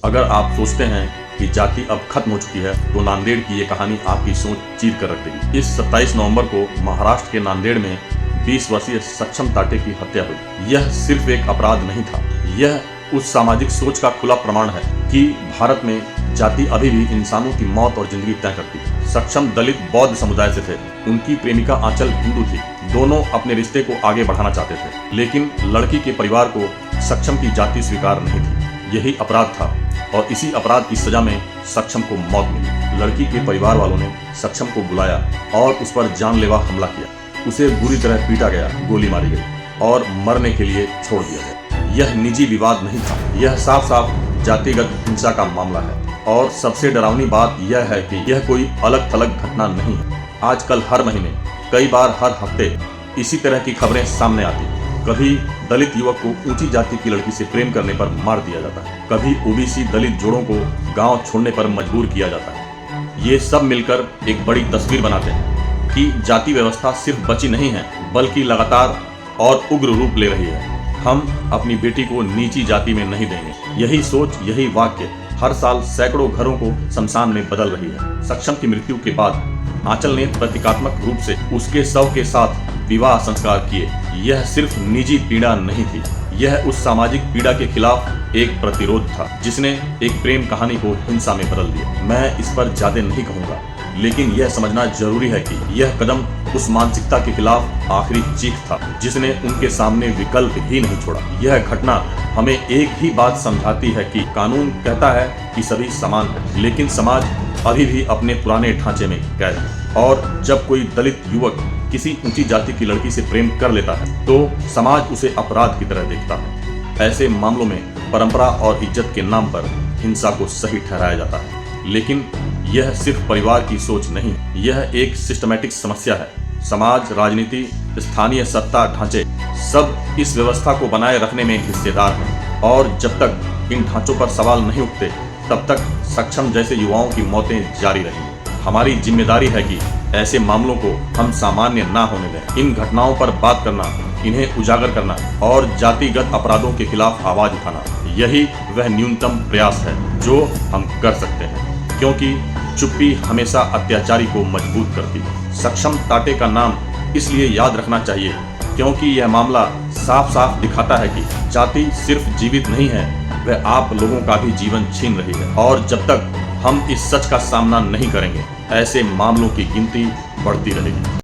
अगर आप सोचते हैं कि जाति अब खत्म हो चुकी है तो नांदेड़ की ये कहानी आपकी सोच चीर कर रख देगी। इस 27 नवंबर को महाराष्ट्र के नांदेड़ में 20 वर्षीय सक्षम टाटे की हत्या हुई। यह सिर्फ एक अपराध नहीं था, यह उस सामाजिक सोच का खुला प्रमाण है कि भारत में जाति अभी भी इंसानों की मौत और जिंदगी तय करती है। सक्षम दलित बौद्ध समुदाय से थे, उनकी प्रेमिका आंचल हिंदू थी। दोनों अपने रिश्ते को आगे बढ़ाना चाहते थे, लेकिन लड़की के परिवार को सक्षम की जाति स्वीकार नहीं थी। यही अपराध था और इसी अपराध की सजा में सक्षम को मौत मिली। लड़की के परिवार वालों ने सक्षम को बुलाया और उस पर जानलेवा हमला किया। उसे बुरी तरह पीटा गया, गोली मारी गई और मरने के लिए छोड़ दिया गया। यह निजी विवाद नहीं था, यह साफ साफ जातिगत हिंसा का मामला है। और सबसे डरावनी बात यह है कि यह कोई अलग थलग घटना नहीं है। आजकल हर महीने, कई बार हर हफ्ते इसी तरह की खबरें सामने आती हैं। कभी दलित युवक को ऊंची जाति की लड़की से प्रेम करने पर मार दिया जाता है, कभी ओबीसी दलित जोड़ों को गांव छोड़ने पर मजबूर किया जाता है। ये सब मिलकर एक बड़ी तस्वीर बनाते हैं कि जाति व्यवस्था सिर्फ बची नहीं है, बल्कि लगातार और उग्र रूप ले रही है। हम अपनी बेटी को नीची जाति में नहीं देंगे। यही सोच, यही वाक्य हर साल सैकड़ों घरों को शमशान में बदल रही है। सक्षम की मृत्यु के बाद आंचल ने प्रतीकात्मक रूप से उसके शव के साथ विवाह संस्कार किए। यह सिर्फ निजी पीड़ा नहीं थी, यह उस सामाजिक पीड़ा के खिलाफ एक प्रतिरोध था जिसने एक प्रेम कहानी को हिंसा में बदल दिया। मैं इस पर ज्यादा नहीं कहूँगा, लेकिन यह समझना जरूरी है कि यह कदम उस मानसिकता के खिलाफ आखिरी चीख था जिसने उनके सामने विकल्प ही नहीं छोड़ा। यह घटना हमें एक ही बात समझाती है कि कानून कहता है कि सभी समान है, लेकिन समाज अभी भी अपने पुराने ढांचे में कैद है। और जब कोई दलित युवक किसी ऊंची जाति की लड़की से प्रेम कर लेता है तो समाज उसे अपराध की तरह देखता है। ऐसे मामलों में परंपरा और इज्जत के नाम पर हिंसा को सही ठहराया जाता है। लेकिन यह सिर्फ परिवार की सोच नहीं, यह एक सिस्टमैटिक समस्या है। समाज, राजनीति, स्थानीय सत्ता ढांचे सब इस व्यवस्था को बनाए रखने में हिस्सेदार हैं। और जब तक इन ढांचों पर सवाल नहीं उठते तब तक सक्षम जैसे युवाओं की मौतें जारी रहेंगी। हमारी जिम्मेदारी है कि ऐसे मामलों को हम सामान्य ना होने दें। इन घटनाओं पर बात करना, इन्हें उजागर करना और जातिगत अपराधों के खिलाफ आवाज उठाना, यही वह न्यूनतम प्रयास है जो हम कर सकते हैं, क्योंकि चुप्पी हमेशा अत्याचारी को मजबूत करती है। सक्षम टाटे का नाम इसलिए याद रखना चाहिए क्योंकि यह मामला साफ साफ दिखाता है कि जाति सिर्फ जीवित नहीं है, वह आप लोगों का भी जीवन छीन रही है। और जब तक हम इस सच का सामना नहीं करेंगे, ऐसे मामलों की गिनती बढ़ती रहेगी।